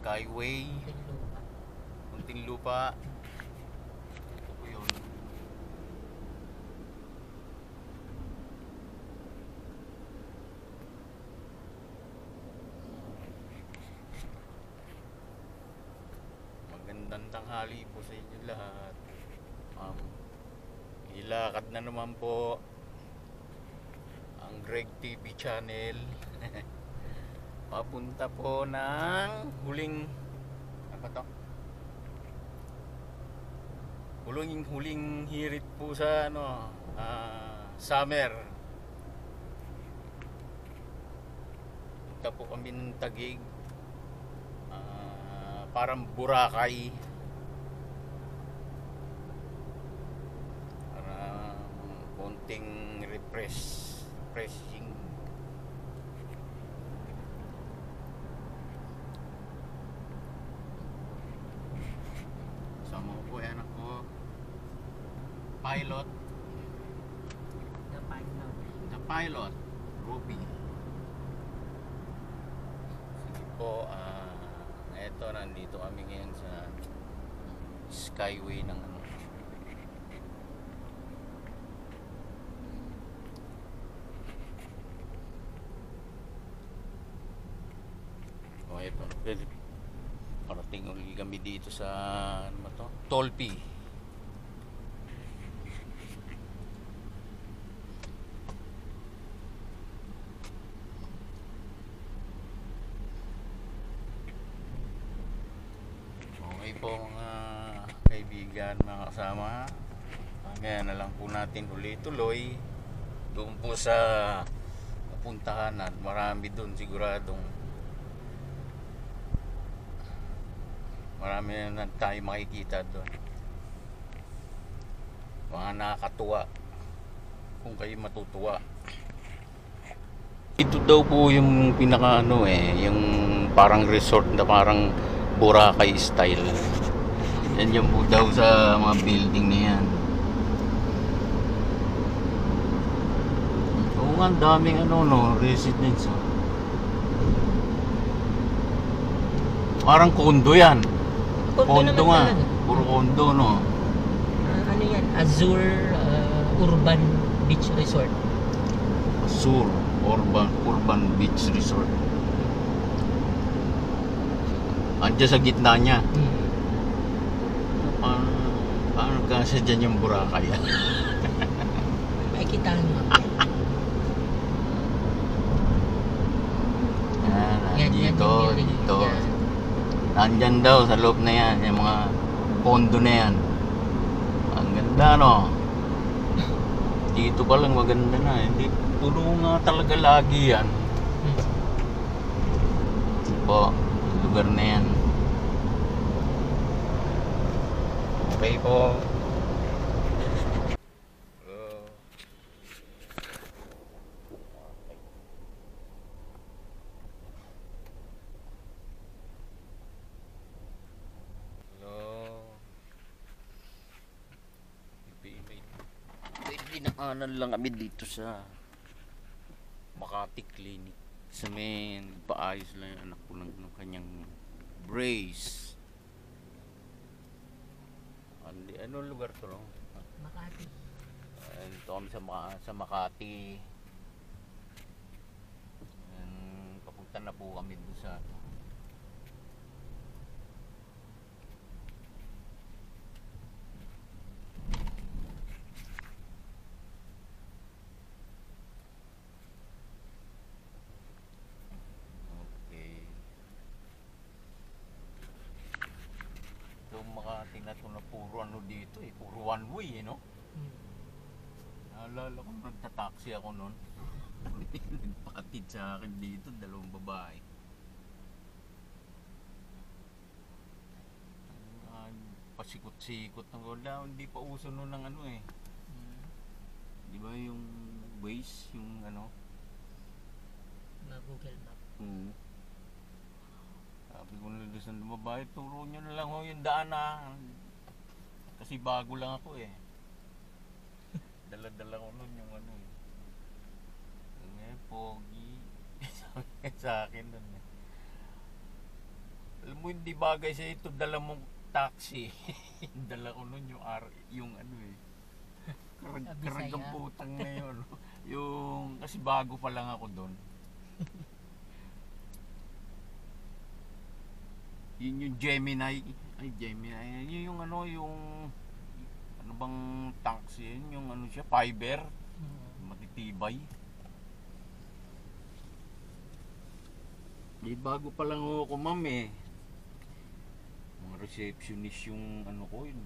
Skyway, Muntinlupa. Ito po yun. Magandang tanghali po sa inyo lahat. Ilakad na naman po ang Greg TV channel. Papunta po ng huling ano to? Huling hirit po sa summer. Punta po kami ng Taguig. Parang Boracay. Para konting refreshing. Sama ko po yan ako. Pilot. The pilot. Ruby. Sige po. Eto, nandito kami ngayon sa Skyway ng eto. Parating ulit kami dito sa Tolpi. Okay po mga kaibigan, mga kasama. Ngayon na lang po natin tuloy doon po sa puntahan at marami doon siguradong marami na tayo makikita doon. Mga nakakatuwa kung kayo matutuwa. Ito daw po yung pinaka yung parang resort na parang Boracay style. Yan yung po daw sa mga building na yan. Oo nga, daming residence. Parang condo yan. Condo nga. Puro condo, no? Ano yan? Azure Urban Beach Resort. Azure Urban Beach Resort. Andiyan sa gitna niya. Paano kasi dyan yung Boracay? Makikita mo. Dito. Nandyan daw sa loob na yan, yung mga condo na yan. Ang ganda, no? Dito pa lang maganda na. Hindi puno nga talaga lagi yan. Ito po, lugar na yan. Okay po. Dinaanan lang kami dito sa Makati Clinic. Sa may paayos lang yung anak ko ng kanyang brace. Ano lugar to, no? Makati. Ito kami sa Makati. Papunta na po kami doon sa Makati na ito na puro dito puro one way no? Naalala ko nagtataksi ako noon. Nagpakatid sa akin dito, dalawang babae. Pasikot-sikot ng wala, hindi pa uso noon ng di ba yung Waze, yung na Google Map. Sabi ko na doon sa babae, turo nyo na lang yung daan kasi bago lang ako dala-dala ko nun yung pogi. Sabi sa akin nun Alam mo, hindi bagay sa ito, dala mong taxi. Dala ko nun yung ano eh. Karagang putang na yun. Yung, kasi bago pa lang ako doon. Yun yung Gemini. Ay, Gemini. Yun yung ano, ano bang taxi yun? Yung ano siya, fiber. Matitibay. Di bago pa lang ako, ma'am eh. Mga receptionist yung ano ko, yung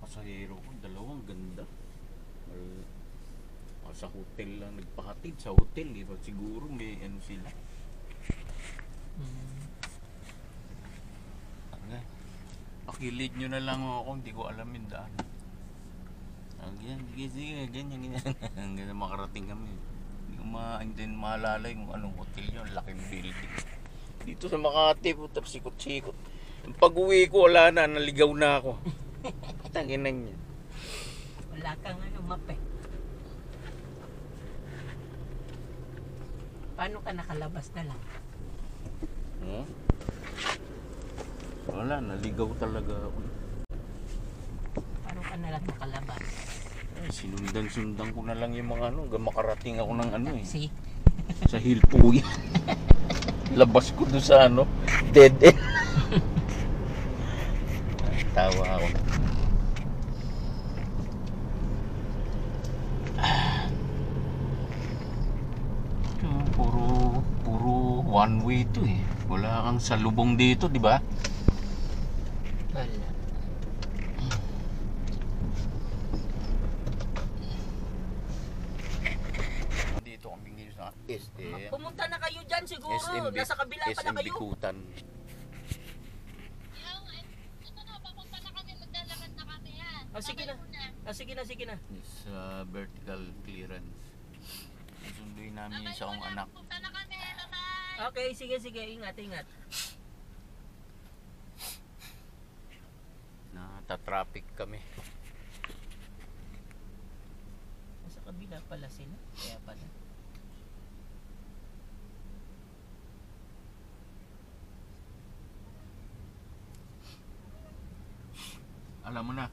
pasahero ko, dalawang ganda. Sa hotel lang nagpahatid, sa hotel, di ba? Siguro may ano sila. Pakilid nyo na lang ako, hindi ko alam yung daan. Sige, ganyan. Hanggang makarating kami. Hindi ko maalala yung anong hotel yun, laking building. Dito sa Makati, puta, sikot-sikot. Pag uwi ko, wala na, naligaw na ako. Tanginan niya. Wala kang map eh. Paano ka nakalabas na lang? Wala, naligaw talaga ako. Paano ka na lang nakalabas? Sinundan ko na lang yung mga ano, hanggang makarating ako ng ano eh. Taxi? Sa Hilpuya. Labas ko doon sa ano, dead end. Tawa ako. Puro one way to eh. Wala kang salubong dito, di ba? Wala. Dito kami ngayon sa SM. Pumunta na kayo dyan siguro. SMB, Nasa kabila pala SM kayo. Bikutan. Sige na. Sa vertical clearance. Susunduin namin yung isa kong anak. Okay, sige. Ingat. Nata-traffic kami. Nasa kabila pala sila. Kaya pala. Alam mo na.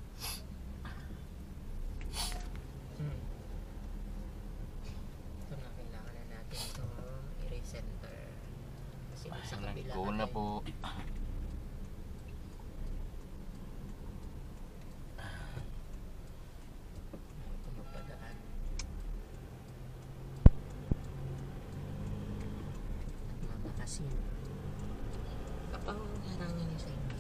Ito na, kailangan na natin itong i-recenter. Kasi sa kabila Go na po. Ito magpadaan. At mamakasin. Kapag harangin niyo sa inyo.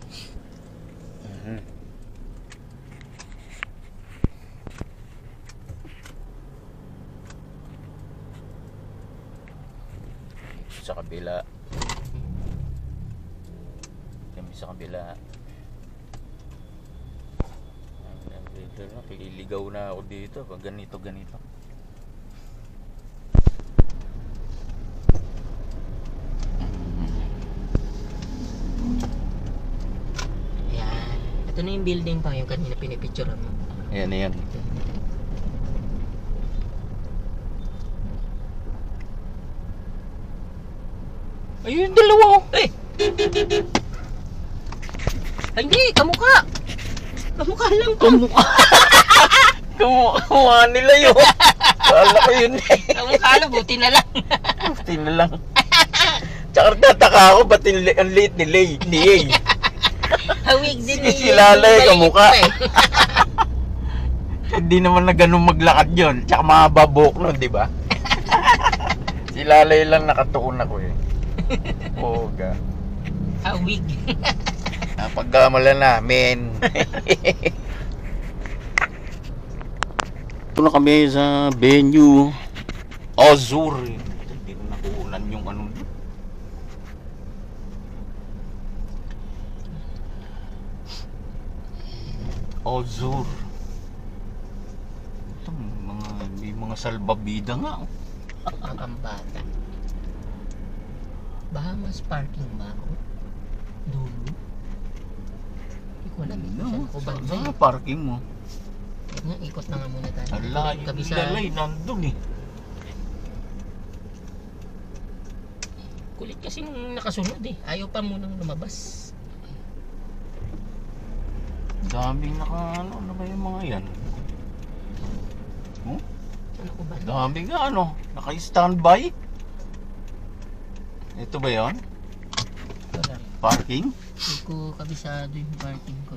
Sa kabila. Kami sa kabila. Dito na, kililigaw na ako dito. Pag ganito. Ayan. Ito na yung building pa, yung kanina pinipicturean mo. Ayan. Ayun, dalawa. Eh! Ay, hindi, kamukha lang to. Kamukha nila yun. Kala ko yun eh. Kamukha lang, buti na lang. Tsaka tataka ako, ba't ang liit ni Lay? Hawig din ni si Lalay, kamukha. Hindi naman na ganun maglakad yun. Tsaka mahaba buhok nun, di ba? Si Lalay lang nakatuon ako eh. Poga. Hawig. Napagkamala namin. Ito na kami sa venue Azur. Hindi na nakuulan yung ano. Azur. Ito, may mga salbabida nga. Ang bata. Bahamas parking ba ako? Dulo? Hindi ko alam. Saan ko ba? Saan parking mo? Nga, ikot na nga muna tayo. Ala, yung lalay nandun eh. Kulit kasi nung nakasunod eh. Ayaw pa munang lumabas. Daming ano ba yung mga yan? Oh? Ano ko ba? Daming naka-standby. Ito ba yon? Wala. Parking? Hindi ko kabisado yung parking ko.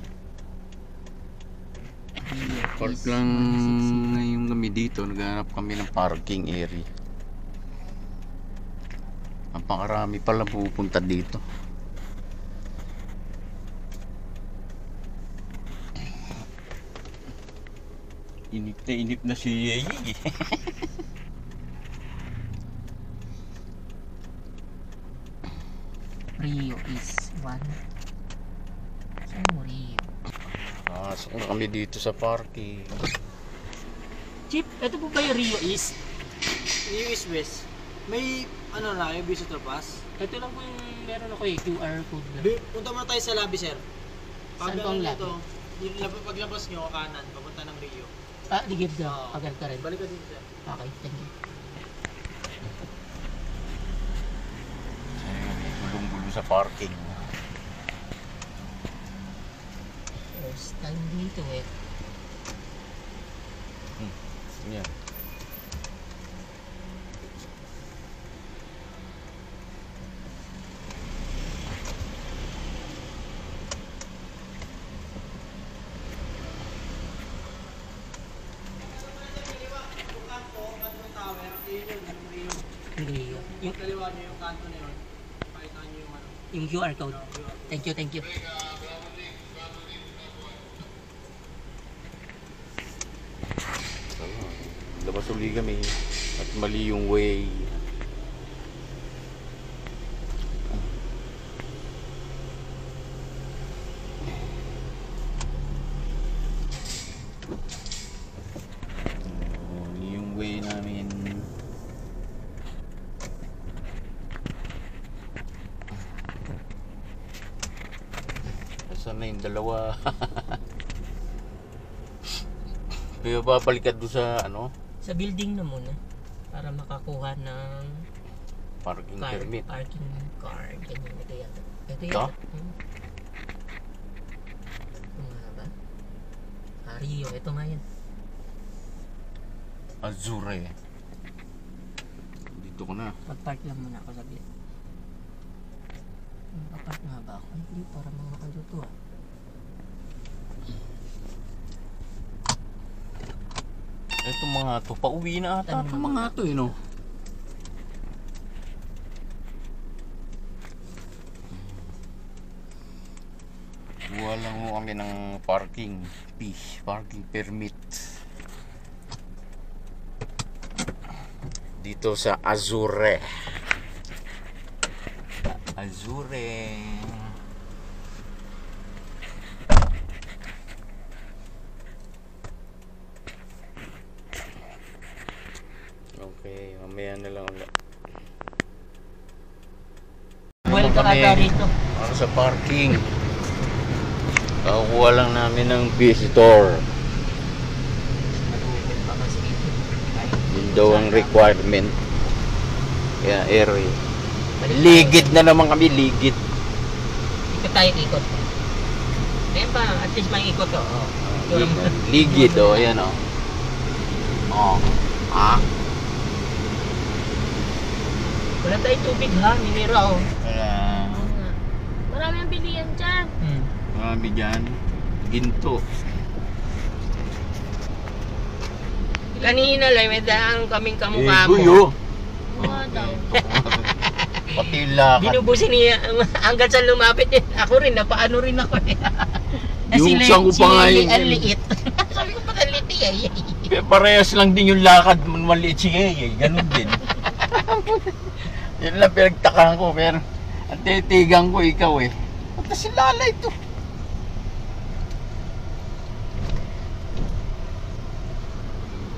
Park lang ngayon kami dito. Naghanap kami ng parking area. Napakarami pala pupunta dito. Inip na si Yeye. Rio is 1. Saan mo Rio? Pasok na kami dito sa parking. Chip, ito po ba yung Rio is? Rio is West. May yung visitor pass. Ito lang po yung meron ako QR code na. Punta muna tayo sa lobby, sir. Saan po ang lobby? Paglabas nyo, kanan, papunta ng Rio. Ligid na. Agad ka rin. Balik ka dito, sir. Okay, thank you. Gulong-gulo sa parking. First time dito eh. Yan. Rio. Yung kaliwa nyo yung kanto na yun. Pakita nyo yung Yung QR code. Thank you, thank you. Labas uli kami at mali yung way. Yung way namin. Saan na yung dalawa? Kaya babalik ka doon sa Sa building na muna. Para makakuha ng parking car, permit. parking card. Ganyan, ito yata. Ito Ito? yata. Ito nga ba? Rio, ito nga yan. Azure. Dito ko na. Mag-park lang muna ako sa building. Mag-park nga ba ako? Hindi, para mga makaluto ah. Ito mga to, pauwi na ata ito mga to no? Kuha lang mo kami ng parking fee, parking permit dito sa Azure. Azure. Okay, mamaya na lang ulit. Welcome ata rito. Para sa parking. Kakuha lang namin ng visitor. Pa kasi ito. Yun daw ang requirement. Kaya area. Ligid na naman kami, ligid. Ikot tayo, ikot. Ayan pa, at least may ikot to. Oh. Ligid, ayan o. Wala tayong tubig ha, minira oh. Wala. Marami ang bilihan dyan. Marami dyan. Ginto. Kanina lang, may daan kaming kamukha mo. Guyo. Mga daw. Pati lakad. Binubusin niya hanggang sa lumapit eh. Ako rin, napaano rin ako eh. Yung isang ko pa nga yun. Ang liit. Sabi ko pa ang liit eh. Parehas lang din yung lakad. Maliit siya eh. Ganun din. Yun lang pinagtakahan ko. Pero ang titigan ko ikaw eh. Punta si Lala ito.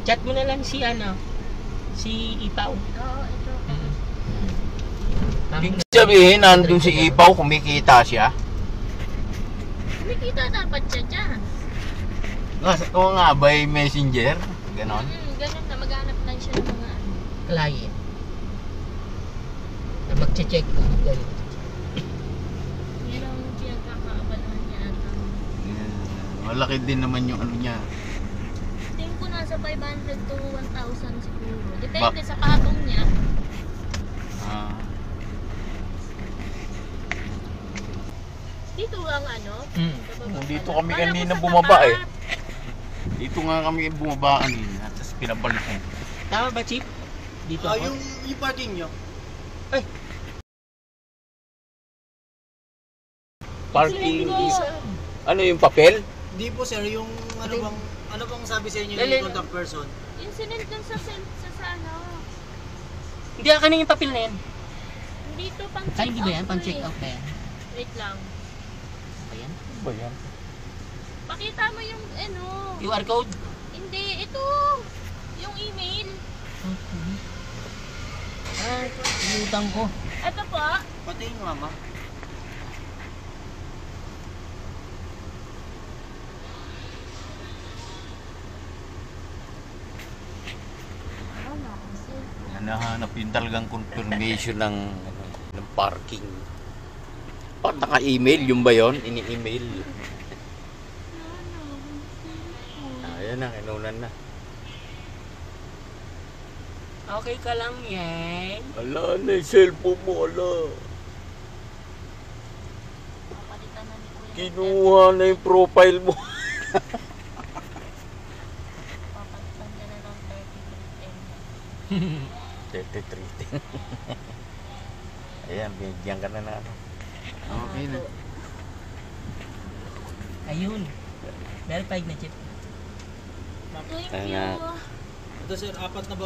Chat mo na lang si si Ipaw. Oo, ito. Ibig sabihin, nandun si Ipaw, kumikita siya. Kumikita dapat siya dyan. Kung nga, by messenger, ganon. Ganun na, maghanap lang siya ng mga Client. Na magche-check. Merong pinagkakaabalahan niya at Malaki din naman yung ano niya. Tingin ko nasa 500 to 1,000 siguro. Depende sa patong niya. Ah, Dito ang ano? sa baba. dito kami Kala ko kanina sa bumaba tapat. eh. Dito nga kami bumaba kanina. Tapos pinabalik mo. Tama ba, Chip? Dito ako? Yung parking nyo. Parking. Dito. Ano yung papel? Hindi po sir, yung ano bang sabi sa inyo Lali- yung contact person? Yung sinend dun sa ano. Hindi, akin na yung papel na yan. Dito pang check Ay, hindi ba yan? out Pang to check eh. out ba yan? Wait lang. Ayan. Ano ba yan? Pakita mo yung ano. QR code? Hindi, ito. Yung email. Okay. Ah, utang ko. Ito po. Pati yung mama. Hanahanap yung talagang confirmation ng parking. Ba't naka-email? Yung ba yun? Ini-email. Ayan na, kinunan na. Okay ka lang yan. Ala na yung cellphone mo, ala. Papalitan na ni Kuya. Kinuha na yung profile mo. Papalitan niya na ng 3310. 33. Ayan, bigyan ka na na ano. Okay na. Ayun. Verified na, Chip. Thank Ayan you. na. Ito sir, tatlong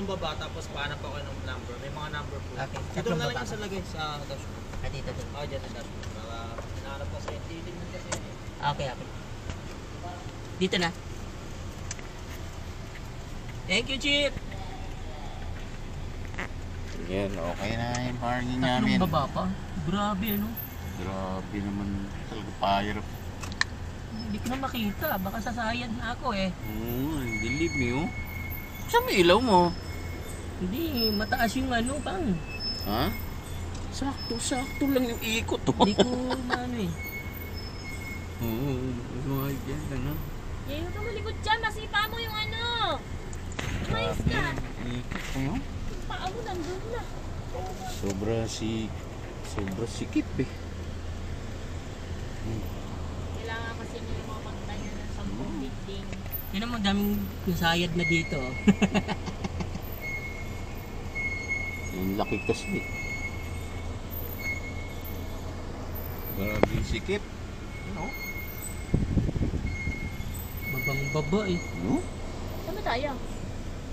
baba, tapos pahanap ako ng number. May mga number po. Okay, Dito tatlong na lang baba. yung sa lagay sa dashboard. Ah, dito. Oh, dyan sa dashboard. Para hinahanap ko sa hindi mo kasi. Okay. Dito na. Thank you, Chip. Yan, Okay na yung parking Tatlong namin. baba pa. Grabe, ano? Grabe naman talaga pahirap. Hindi ko na makita. Baka sasayad na ako eh. Believe me oh. Saan mo ilaw mo? Hindi, mataas yung ano, pang. Ha? Sakto lang yung ikot to. Hindi ko maano eh. Oo, mga dyan ano. Yay, huwag kang malikot dyan. Masipa mo yung ano. Umayos ka. Ikot mo. Yung paa mo nandun na. Sobra sikip eh. Kailangan kasi nyo yung mga magtayo ng 10 building. Yun naman, daming nasayad na dito. Yung laki kasi. Grabe yung sikip. No? Babang baba eh. No? Saan ba tayo?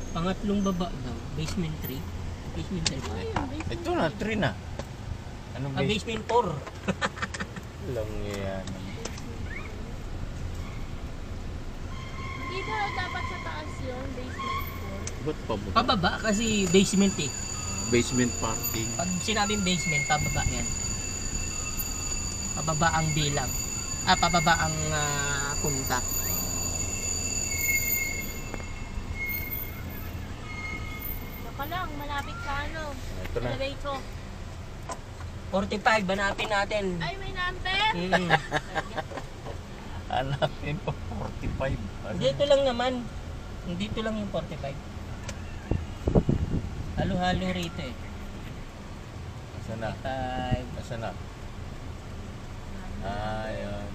Pangatlong baba daw. Basement 3. Basement 3 ba? Ito na, 3 na. Ano Ah, ba? basement 4. Lang yan. Hindi ba dapat sa taas yun? Basement 4? Ba't pababa? Pababa kasi basement eh. Basement parking. Pag sinabing basement, pababa yan. Pababa ang bilang. Pababa ang punta. Baka lang, malapit sa ano. Ito na. Elevator. 45, banapin natin. Ay, may number? Hanapin pa 45. Dito lang naman. Dito lang yung 45. Halo-halo rito eh. Asa na? 45. Asa na? Ayun.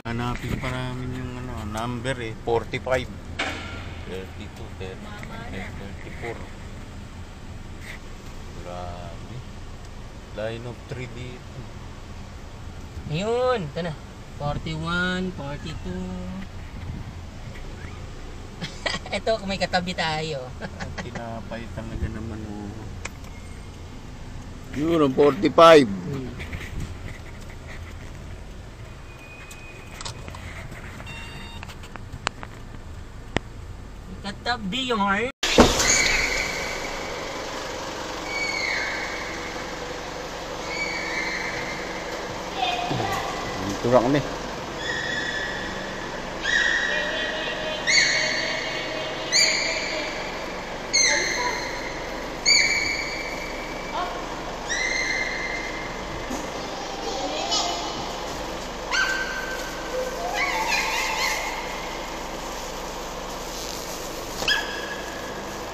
Hanapin pa namin yung number eh. 45. 32, 34. Grabe. Line of 3 dito. Ayun, ito na. 41, 42. Ito, may katabi tayo. Ang tinapay talaga naman oh. Yun, ang 45. Katabi yung heart. Dito lang kami.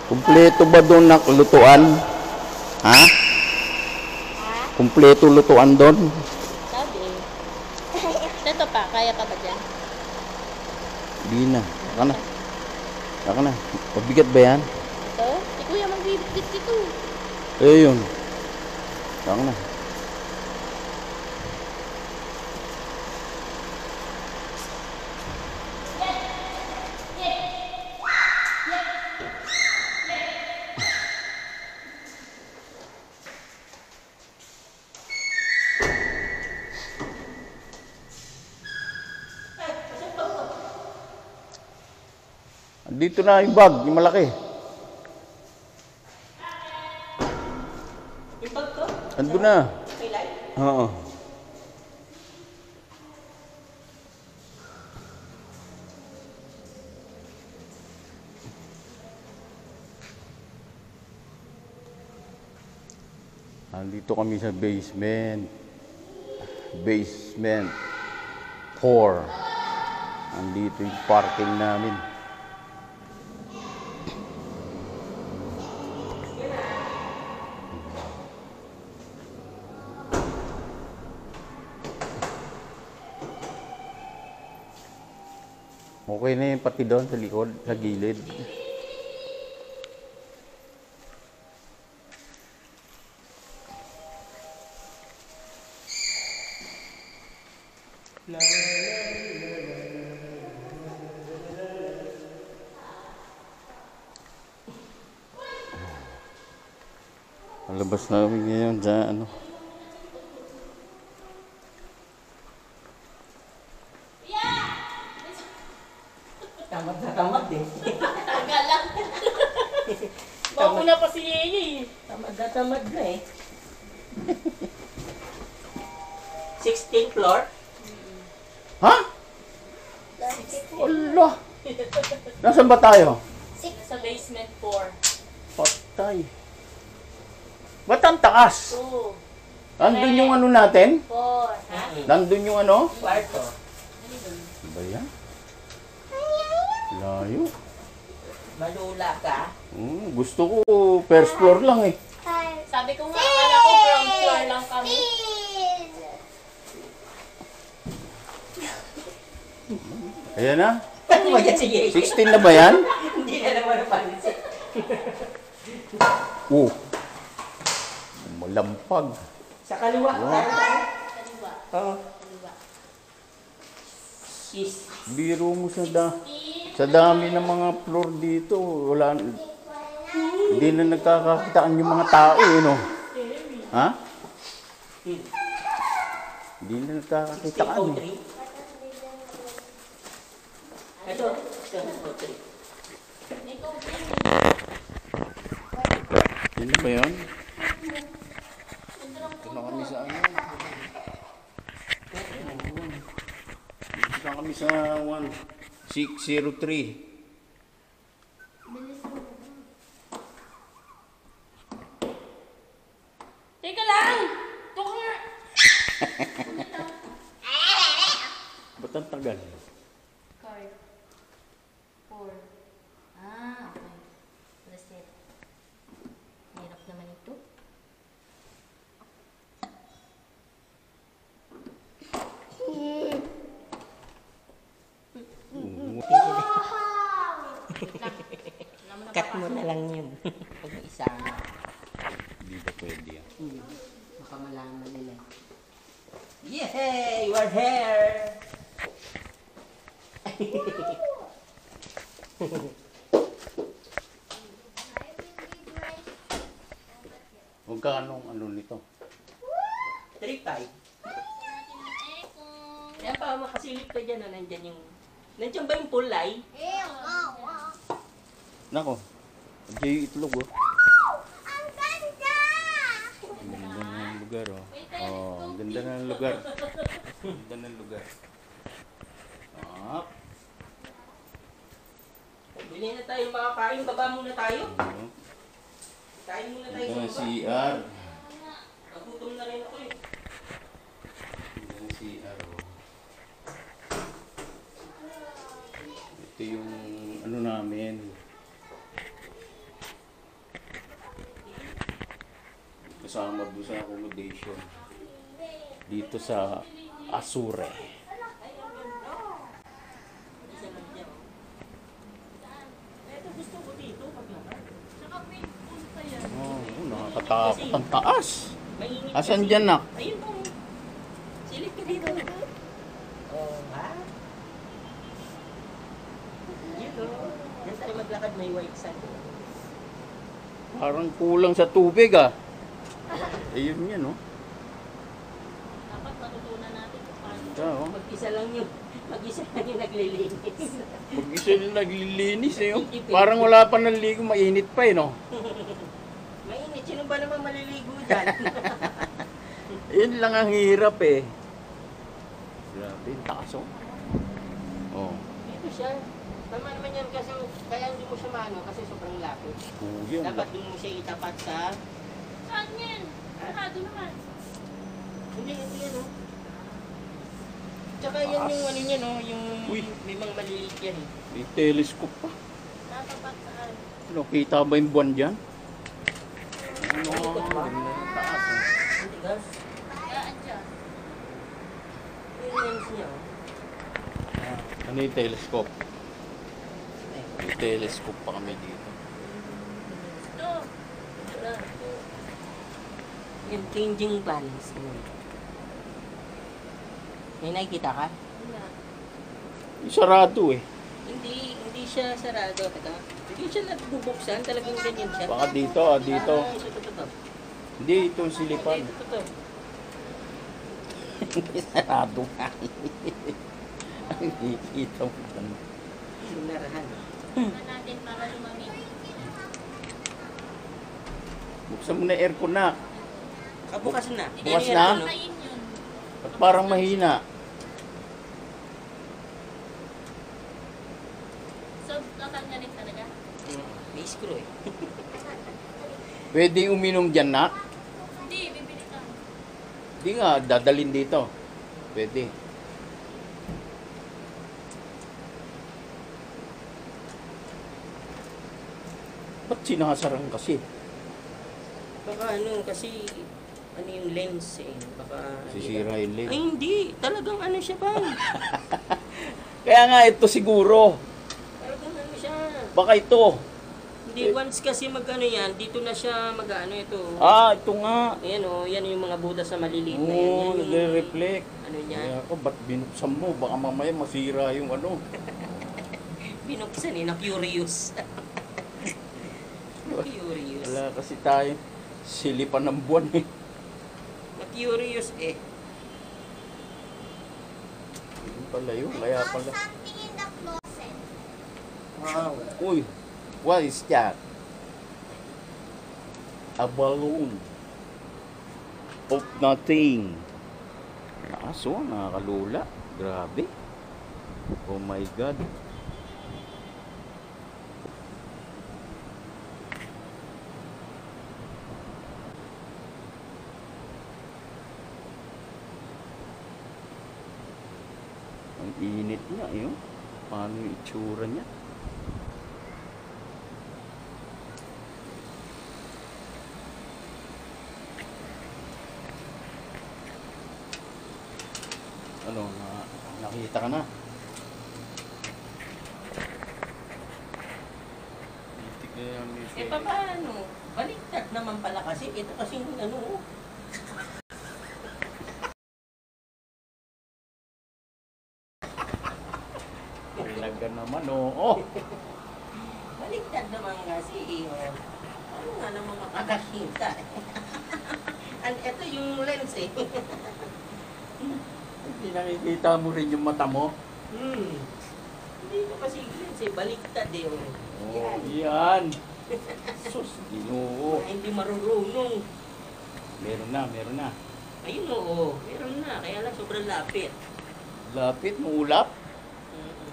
Kumpleto ba doon na lutuan? Ha? Kumpleto lutuan doon? Sabi. Ito pa, kaya ka ba dyan? Hindi na. Saka na. Saka na. Pabigat ba yan? Ito? Si Kuya magbibigit dito. Eh yun. Saka na. Dito na yung bag, yung malaki. Yung bag ko? Ando na. May light? Oo. Nandito kami sa basement. Basement 4. Nandito yung parking namin. Okay na yung pati doon sa likod, sa gilid. Palabas namin ngayon sa ano. Tamad na tamad eh. Tagal lang. Mauna pa si Yeye. Tamad na eh. 16th floor? Ha? Allah! Nasaan ba tayo? Sa basement 4. Patay. Ba't ang taas? 2. Nandun yung ano natin? 4. Ha? Nandun yung ano? Kwarto. Ano ba yan? Layo. Malula ka? Gusto ko first floor lang eh. Sabi ko nga, akala ko ground floor lang kami. Ayan na. Ano ba yan? Sige. 16 na ba yan? Hindi na naman napansin. Malampag. Sa kaliwa. Kaliwa. Oo. Kaliwa. Yes. Biro mo sa dami ng mga floor dito. Wala. Hindi na nagkakakitaan yung mga tao eh, no? Ha? Hindi na nagkakakitaan eh. 1603. Ito. 1603. Yan na ba yun? Ito na kami sa ano? Dito na kami sa 1603. Teka lang! Ito ka nga! Ba't ang tagal? Card. 4. Ah, okay. Reset. Hirap naman ito. Cut mo na lang yun. Pag may isama. Hindi ba pwede yan? Baka malaman nila. Yay! We're here! Magkano ang ano nito? 3-5. Yan pa, makasilip ka dyan. Nandyan yung... Nandiyan ba yung pulay? Nako, nandiyan yung itlog oh. Ang ganda ng lugar oh. Oh, ang ganda ng lugar. Ang ganda ng lugar. Up. Bili na tayo makakain. Baba muna tayo. Oh. Kain muna tayo Ganda ng sa baba. CR. Nagutom na rin ako eh. Ganda ng CR oh. Ito yung ano namin. kasama doon sa accommodation. Dito sa Azure. Oh, nakakatakot ang taas. Mainit Asan kasi. dyan na? Ayun po. Silip ka dito. Oh, ha? Yun o. Diyan tayo maglakad, may white sand. Parang kulang sa tubig ah. Ayun yan oh. Dapat matutunan natin kung paano. Ito, oh. Mag-isa lang yung naglilinis. Pag-isa nila naglilinis eh. Oh. Parang wala pa ng ligo, mainit pa eh no. Mainit. Sino ba naman maliligo dyan? Yun lang ang hirap eh. Grabe, yung taas oh. Oh. Dito siya. Tama naman yan kasi kaya hindi mo siya maano kasi sobrang lapit. Kuya. Dapat doon mo siya itapat sa... Saan yan? Sarado naman. Hindi yan o. Tsaka yan yung ano niya no, yung Uy. may mga maliliit yan eh. May telescope pa. Tatapat saan? Ano, kita ba yung buwan dyan? Ano, taas eh. Hindi gas. Kayaan dyan. Yung lens niya o. Ano yung telescope? May telescope pa kami dito. Ito. Wala. Yung changing plans. May nakikita ka? Wala. Yung sarado eh. Hindi siya sarado. Teka. Hindi siya nagbubuksan. Talagang ganyan siya. Baka dito ah, dito. Ah, ito. Hindi, ito yung silipan. Ito. Sarado nga. Nakikita mo lang. Sinarahan. Tingnan natin para lumamig. Buksan mo na aircon na. Bukas na. Bukas Yan, na? ano? Kain yun. At parang mahina. So, tatanggalin talaga? May screw eh. Pwede uminom dyan na. Hindi, bibili ka. Hindi nga, dadalin dito. Pwede. Ba't sinasarang kasi? Baka ano, kasi ano yung lens eh. Baka... Sisira yung lens. Ay hindi, talagang ano siya ba? Kaya nga ito siguro. Talagang ano siya. Baka ito. Hindi, once kasi mag-ano yan, dito na siya mag-ano ito. Ah, ito nga. Ayan o, yan yung mga butas na maliliit na yan. Oo, Yan yung nagre-reflect. ano niya, Kaya ako, ba't binuksan mo? Baka mamaya masira yung ano. binuksan eh, na-curious. Na-curious. Wala kasi tayo silipan ng buwan eh. Na-curious eh. Yun pala yun, kaya pala. Something in the closet. Wow. Uy, what is that? A balloon of nothing. Aso, nakakalula. Grabe. Oh my God. Ang init niya, yun. Paano yung itsura niya? Ano, nakita ka na? Titik na yan, Eh paano? Baliktad naman pala kasi. Ito kasi yung ano. Talaga naman, oo. Baliktad naman kasi eh. Oh. Ano nga naman makakakita eh. And ito yung lens eh. Hindi nakikita mo rin yung mata mo. Hindi ko kasi lens eh. Baliktad eh. Oh. Oo, yan. Sus, ginoo. Hindi marurunong. Meron na, meron na. Ayun oo. Meron na. Kaya lang sobrang lapit. Lapit, muulap. Mm-mm.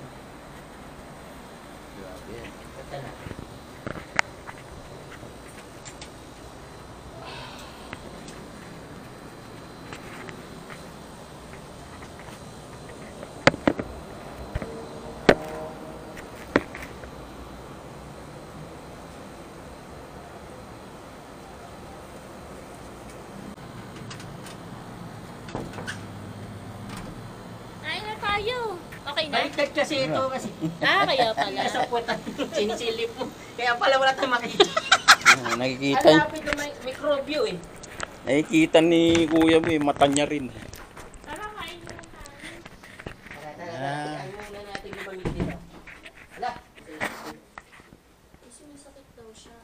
Grabe. Kata na. Okay na? Baliktad kasi ito kasi. Ah, kaya pala. Nasa puwetan, sinisilip mo. Kaya pala wala tayong makikita. Nakikita, Ang lapit na may mikrobyo eh. nakikita ni Kuya mo eh, mata niya rin. Tara, kain mo na. Tara, muna natin yung pamilya dito. Ala. Kasi may sakit daw siya.